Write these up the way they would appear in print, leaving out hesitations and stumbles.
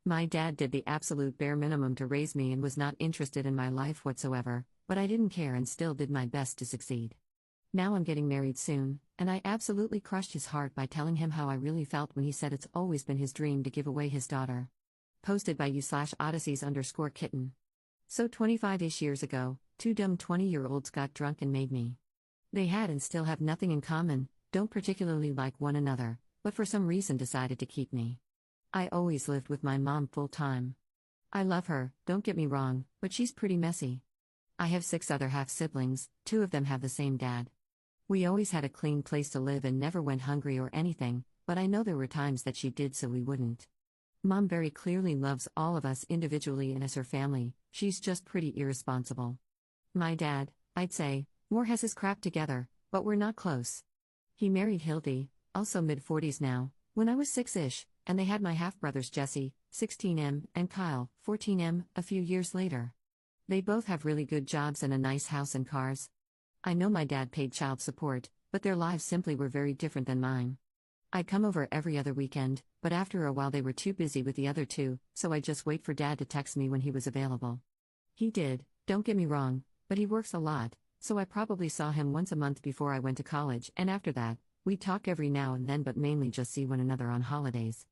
My dad did the absolute bare minimum to raise me and was not interested in my life whatsoever, but I didn't care and still did my best to succeed. Now I'm getting married soon, and I absolutely crushed his heart by telling him how I really felt when he said it's always been his dream to give away his daughter. Posted by u/odysseys_kitten. So 25-ish years ago, two dumb 20-year-olds got drunk and made me. They had and still have nothing in common, don't particularly like one another, but for some reason decided to keep me. I always lived with my mom full time. I love her, don't get me wrong, but she's pretty messy. I have 6 other half-siblings, 2 of them have the same dad. We always had a clean place to live and never went hungry or anything, but I know there were times that she did so we wouldn't. Mom very clearly loves all of us individually and as her family, she's just pretty irresponsible. My dad, I'd say, more has his crap together, but we're not close. He married Hildy, also mid-40s now, when I was 6-ish, and they had my half-brothers Jesse, 16M, and Kyle, 14M, a few years later. They both have really good jobs and a nice house and cars. I know my dad paid child support, but their lives simply were very different than mine. I'd come over every other weekend, but after a while they were too busy with the other 2, so I'd just wait for Dad to text me when he was available. He did, don't get me wrong, but he works a lot, so I probably saw him once a month before I went to college, and after that, we'd talk every now and then but mainly just see one another on holidays.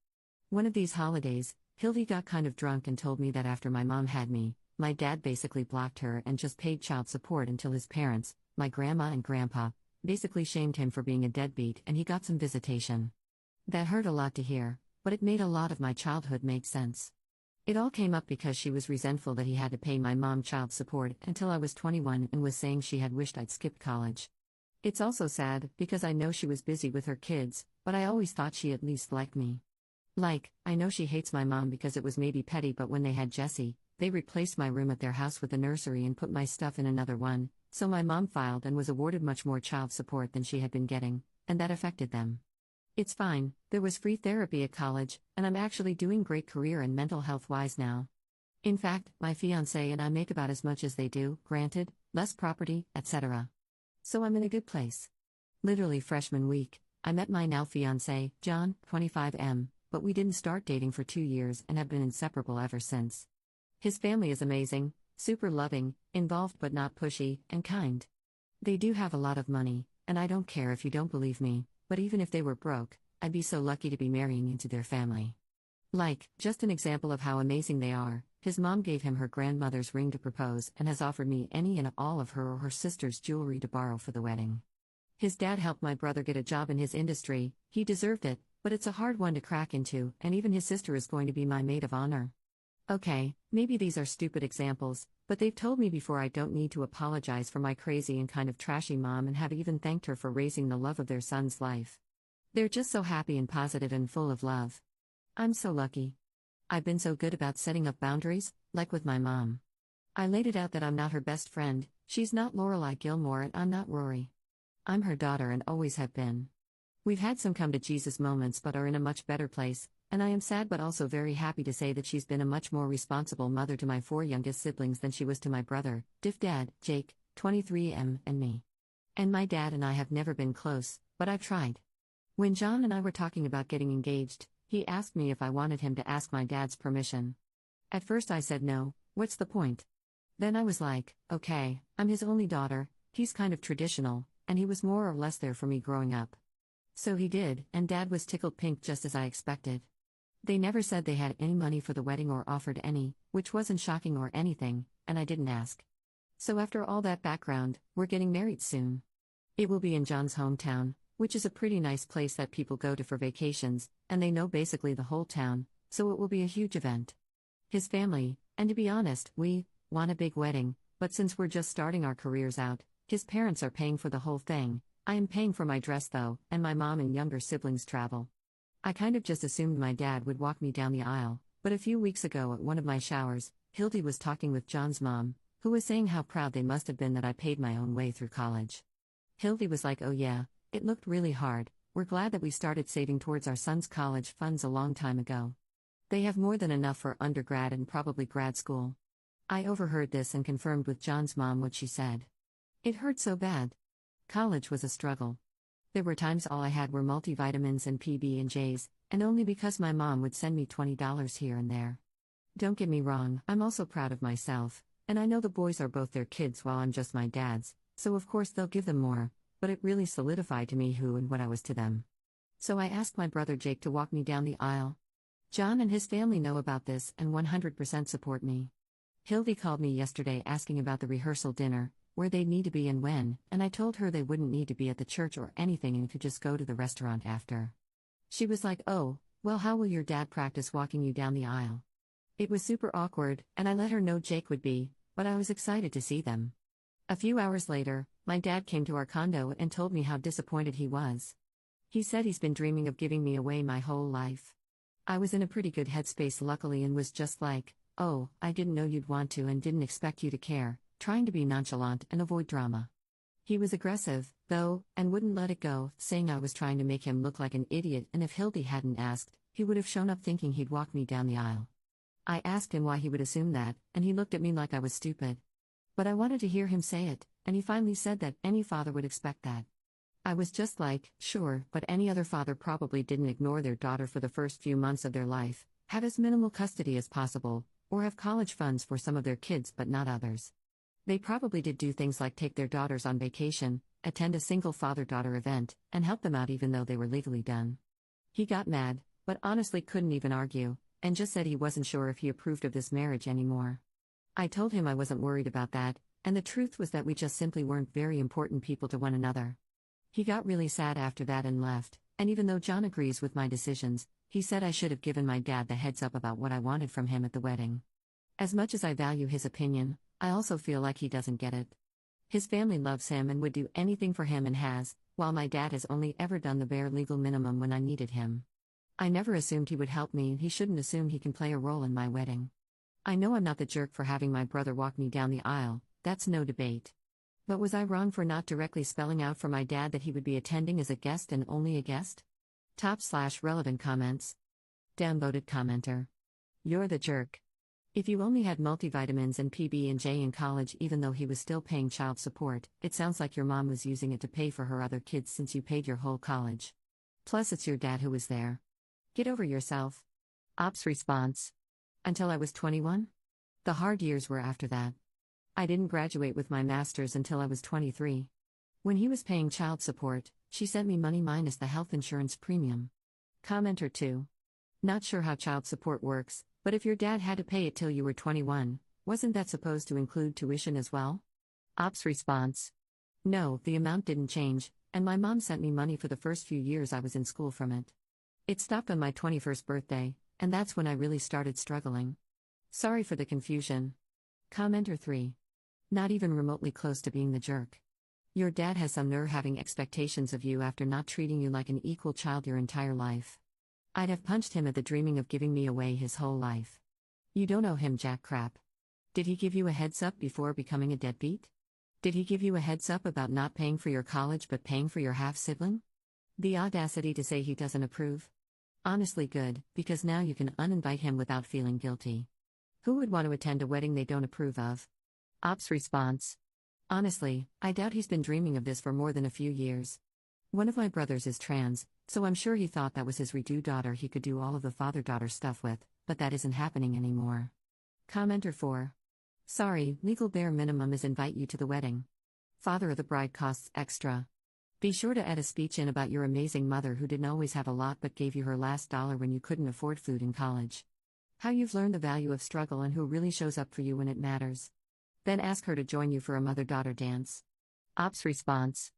One of these holidays, Hildy got kind of drunk and told me that after my mom had me, my dad basically blocked her and just paid child support until his parents, my grandma and grandpa, basically shamed him for being a deadbeat and he got some visitation. That hurt a lot to hear, but it made a lot of my childhood make sense. It all came up because she was resentful that he had to pay my mom child support until I was 21 and was saying she had wished I'd skipped college. It's also sad because I know she was busy with her kids, but I always thought she at least liked me. I know she hates my mom because it was maybe petty, but when they had Jesse, they replaced my room at their house with a nursery and put my stuff in another one, so my mom filed and was awarded much more child support than she had been getting, and that affected them. It's fine, there was free therapy at college, and I'm actually doing great career and mental health-wise now. In fact, my fiancé and I make about as much as they do, granted, less property, etc. So I'm in a good place. Literally freshman week, I met my now fiancé, John, 25M, but we didn't start dating for 2 years and have been inseparable ever since. His family is amazing, super loving, involved but not pushy, and kind. They do have a lot of money, and I don't care if you don't believe me, but even if they were broke, I'd be so lucky to be marrying into their family. Just an example of how amazing they are, his mom gave him her grandmother's ring to propose and has offered me any and all of her or her sister's jewelry to borrow for the wedding. His dad helped my brother get a job in his industry, he deserved it, but it's a hard one to crack into, and even his sister is going to be my maid of honor. Okay, maybe these are stupid examples, but they've told me before I don't need to apologize for my crazy and kind of trashy mom and have even thanked her for raising the love of their son's life. They're just so happy and positive and full of love. I'm so lucky. I've been so good about setting up boundaries, like with my mom. I laid it out that I'm not her best friend, she's not Lorelai Gilmore and I'm not Rory. I'm her daughter and always have been. We've had some come-to-Jesus moments but are in a much better place, and I am sad but also very happy to say that she's been a much more responsible mother to my 4 youngest siblings than she was to my brother, Diff Dad, Jake, 23M, and me. And my dad and I have never been close, but I've tried. When John and I were talking about getting engaged, he asked me if I wanted him to ask my dad's permission. At first I said no, what's the point? Then I was like, okay, I'm his only daughter, he's kind of traditional, and he was more or less there for me growing up. So he did, and Dad was tickled pink just as I expected. They never said they had any money for the wedding or offered any, which wasn't shocking or anything, and I didn't ask. So after all that background, we're getting married soon. It will be in John's hometown, which is a pretty nice place that people go to for vacations, and they know basically the whole town, so it will be a huge event. His family, and to be honest, we want a big wedding, but since we're just starting our careers out, his parents are paying for the whole thing. I am paying for my dress though, and my mom and younger siblings travel. I kind of just assumed my dad would walk me down the aisle, but a few weeks ago at one of my showers, Hildy was talking with John's mom, who was saying how proud they must have been that I paid my own way through college. Hildy was like, oh yeah, it looked really hard, we're glad that we started saving towards our son's college funds a long time ago. They have more than enough for undergrad and probably grad school. I overheard this and confirmed with John's mom what she said. It hurt so bad. College was a struggle. There were times all I had were multivitamins and PB&Js, and only because my mom would send me $20 here and there. Don't get me wrong, I'm also proud of myself, and I know the boys are both their kids while I'm just my dad's, so of course they'll give them more, but it really solidified to me who and what I was to them. So I asked my brother Jake to walk me down the aisle. John and his family know about this and 100% support me. Hildy called me yesterday asking about the rehearsal dinner, where they'd need to be and when, and I told her they wouldn't need to be at the church or anything and could just go to the restaurant after. She was like, "Oh, well, how will your dad practice walking you down the aisle?" It was super awkward, and I let her know Jake would be, but I was excited to see them. A few hours later, my dad came to our condo and told me how disappointed he was. He said he's been dreaming of giving me away my whole life. I was in a pretty good headspace luckily and was just like, "Oh, I didn't know you'd want to and didn't expect you to care," trying to be nonchalant and avoid drama. He was aggressive, though, and wouldn't let it go, saying I was trying to make him look like an idiot and if Hildy hadn't asked, he would have shown up thinking he'd walk me down the aisle. I asked him why he would assume that, and he looked at me like I was stupid. But I wanted to hear him say it, and he finally said that any father would expect that. I was just like, sure, but any other father probably didn't ignore their daughter for the first few months of their life, have as minimal custody as possible, or have college funds for some of their kids but not others. They probably did do things like take their daughters on vacation, attend a single father-daughter event, and help them out even though they were legally done. He got mad, but honestly couldn't even argue, and just said he wasn't sure if he approved of this marriage anymore. I told him I wasn't worried about that, and the truth was that we just simply weren't very important people to one another. He got really sad after that and left, and even though John agrees with my decisions, he said I should have given my dad the heads up about what I wanted from him at the wedding. As much as I value his opinion, I also feel like he doesn't get it. His family loves him and would do anything for him and has, while my dad has only ever done the bare legal minimum when I needed him. I never assumed he would help me and he shouldn't assume he can play a role in my wedding. I know I'm not the jerk for having my brother walk me down the aisle, that's no debate. But was I wrong for not directly spelling out for my dad that he would be attending as a guest and only a guest? /relevant comments. Downvoted commenter. You're the jerk. If you only had multivitamins and PB&J in college even though he was still paying child support, it sounds like your mom was using it to pay for her other kids since you paid your whole college. Plus it's your dad who was there. Get over yourself. Ops response. Until I was 21? The hard years were after that. I didn't graduate with my master's until I was 23. When he was paying child support, she sent me money minus the health insurance premium. Commenter 2. Not sure how child support works, but if your dad had to pay it till you were 21, wasn't that supposed to include tuition as well? Ops response. No, the amount didn't change, and my mom sent me money for the first few years I was in school from it. It stopped on my 21st birthday, and that's when I really started struggling. Sorry for the confusion. Commenter 3. Not even remotely close to being the jerk. Your dad has some nerve having expectations of you after not treating you like an equal child your entire life. I'd have punched him at the dreaming of giving me away his whole life. You don't owe him jack crap. Did he give you a heads up before becoming a deadbeat? Did he give you a heads up about not paying for your college but paying for your half-sibling? The audacity to say he doesn't approve? Honestly good, because now you can uninvite him without feeling guilty. Who would want to attend a wedding they don't approve of? Ops response. Honestly, I doubt he's been dreaming of this for more than a few years. One of my brothers is trans, so I'm sure he thought that was his redo daughter he could do all of the father-daughter stuff with, but that isn't happening anymore. Commenter 4. Sorry, legal bare minimum is invite you to the wedding. Father of the bride costs extra. Be sure to add a speech in about your amazing mother who didn't always have a lot but gave you her last dollar when you couldn't afford food in college. How you've learned the value of struggle and who really shows up for you when it matters. Then ask her to join you for a mother-daughter dance. Ops response.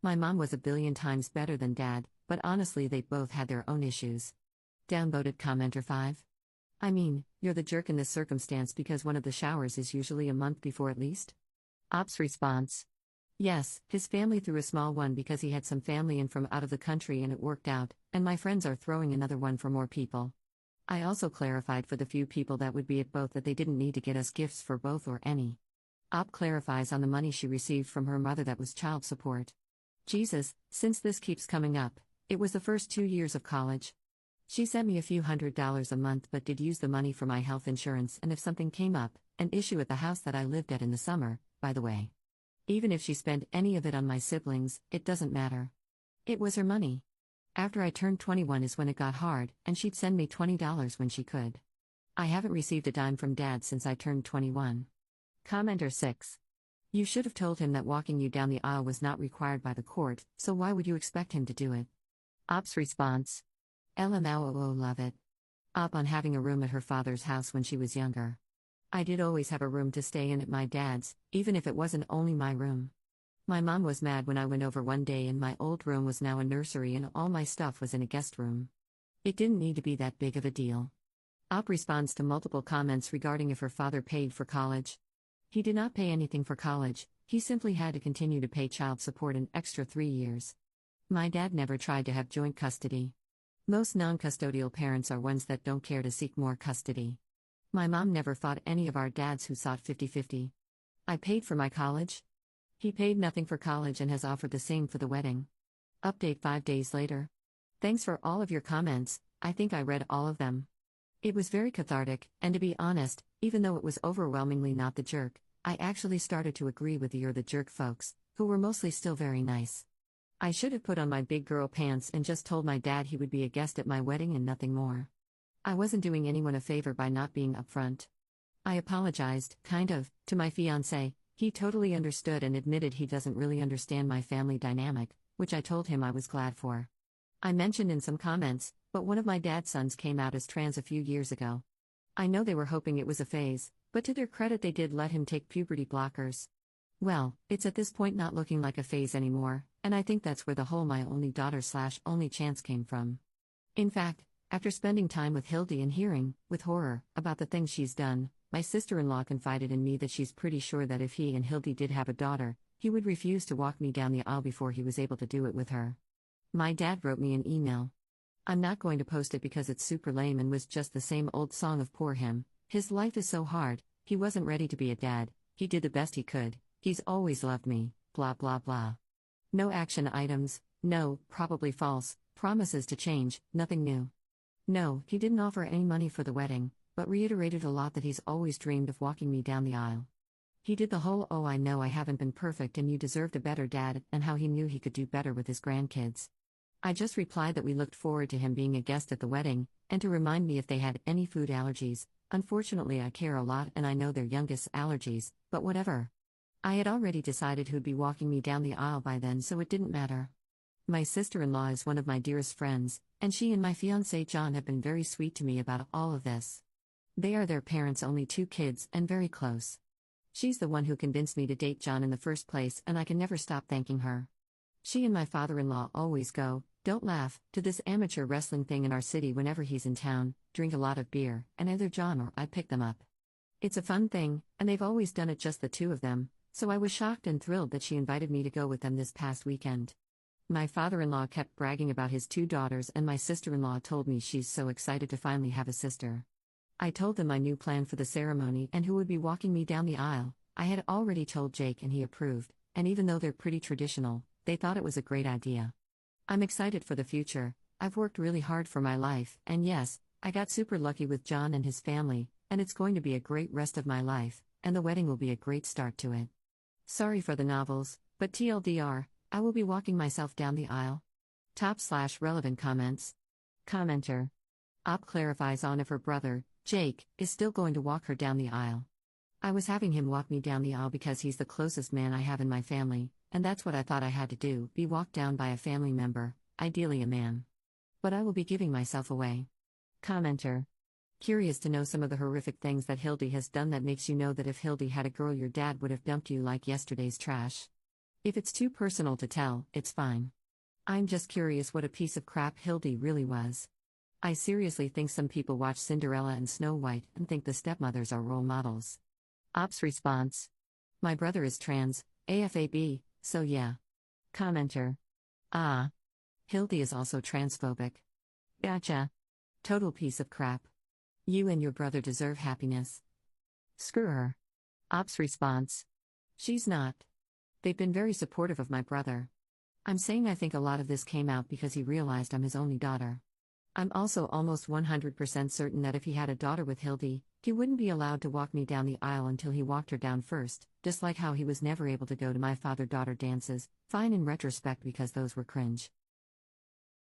My mom was a billion times better than dad, but honestly they both had their own issues. Downvoted commenter 5. I mean, you're the jerk in this circumstance because one of the showers is usually a month before at least? Ops response. Yes, his family threw a small one because he had some family in from out of the country and it worked out, and my friends are throwing another one for more people. I also clarified for the few people that would be at both that they didn't need to get us gifts for both or any. Op clarifies on the money she received from her mother that was child support. Jesus, since this keeps coming up, it was the first 2 years of college. She sent me a few $100s a month but did use the money for my health insurance and if something came up, an issue at the house that I lived at in the summer, by the way. Even if she spent any of it on my siblings, it doesn't matter. It was her money. After I turned 21 is when it got hard, and she'd send me $20 when she could. I haven't received a dime from Dad since I turned 21. Commenter 6. You should have told him that walking you down the aisle was not required by the court, so why would you expect him to do it? Op's response. LMAO, love it. Op on having a room at her father's house when she was younger. I did always have a room to stay in at my dad's, even if it wasn't only my room. My mom was mad when I went over one day and my old room was now a nursery and all my stuff was in a guest room. It didn't need to be that big of a deal. Op responds to multiple comments regarding if her father paid for college. He did not pay anything for college, he simply had to continue to pay child support an extra 3 years. My dad never tried to have joint custody. Most non-custodial parents are ones that don't care to seek more custody. My mom never fought any of our dads who sought 50-50. I paid for my college. He paid nothing for college and has offered the same for the wedding. Update 5 days later. Thanks for all of your comments, I think I read all of them. It was very cathartic, and to be honest, even though it was overwhelmingly not the jerk, I actually started to agree with the "you're the jerk" folks, who were mostly still very nice. I should have put on my big girl pants and just told my dad he would be a guest at my wedding and nothing more. I wasn't doing anyone a favor by not being upfront. I apologized, kind of, to my fiancé. He totally understood and admitted he doesn't really understand my family dynamic, which I told him I was glad for. I mentioned in some comments, but one of my dad's sons came out as trans a few years ago. I know they were hoping it was a phase, but to their credit they did let him take puberty blockers. Well, it's at this point not looking like a phase anymore, and I think that's where the whole my only daughter/only chance came from. In fact, after spending time with Hildy and hearing, with horror, about the things she's done, my sister-in-law confided in me that she's pretty sure that if he and Hildy did have a daughter, he would refuse to walk me down the aisle before he was able to do it with her. My dad wrote me an email. I'm not going to post it because it's super lame and was just the same old song of poor him. His life is so hard, he wasn't ready to be a dad, he did the best he could, he's always loved me, blah blah blah. No action items, no, probably false, promises to change, nothing new. No, he didn't offer any money for the wedding, but reiterated a lot that he's always dreamed of walking me down the aisle. He did the whole "oh I know I haven't been perfect and you deserved a better dad" and how he knew he could do better with his grandkids. I just replied that we looked forward to him being a guest at the wedding, and to remind me if they had any food allergies. Unfortunately I care a lot and I know their youngest allergies, but whatever. I had already decided who'd be walking me down the aisle by then, so it didn't matter. My sister-in-law is one of my dearest friends, and she and my fiancé John have been very sweet to me about all of this. They are their parents' only 2 kids and very close. She's the one who convinced me to date John in the first place, and I can never stop thanking her. She and my father-in-law always go, don't laugh, to this amateur wrestling thing in our city whenever he's in town, drink a lot of beer, and either John or I pick them up. It's a fun thing, and they've always done it just the 2 of them, so I was shocked and thrilled that she invited me to go with them this past weekend. My father-in-law kept bragging about his 2 daughters, and my sister-in-law told me she's so excited to finally have a sister. I told them my new plan for the ceremony and who would be walking me down the aisle. I had already told Jake and he approved, and even though they're pretty traditional, they thought it was a great idea. I'm excited for the future. I've worked really hard for my life, and yes, I got super lucky with John and his family, and it's going to be a great rest of my life, and the wedding will be a great start to it. Sorry for the novels, but TLDR, I will be walking myself down the aisle. Top/relevant comments. Commenter. Op clarifies on if her brother, Jake, is still going to walk her down the aisle. I was having him walk me down the aisle because he's the closest man I have in my family, and that's what I thought I had to do, be walked down by a family member, ideally a man. But I will be giving myself away. Commenter. Curious to know some of the horrific things that Hildy has done that makes you know that if Hildy had a girl your dad would have dumped you like yesterday's trash. If it's too personal to tell, it's fine. I'm just curious what a piece of crap Hildy really was. I seriously think some people watch Cinderella and Snow White and think the stepmothers are role models. Op's response. My brother is trans, AFAB, so yeah. Commenter. Ah. Hildy is also transphobic. Gotcha. Total piece of crap. You and your brother deserve happiness. Screw her. Op's response. She's not. They've been very supportive of my brother. I'm saying I think a lot of this came out because he realized I'm his only daughter. I'm also almost 100% certain that if he had a daughter with Hildy, he wouldn't be allowed to walk me down the aisle until he walked her down first, just like how he was never able to go to my father-daughter dances, fine in retrospect because those were cringe.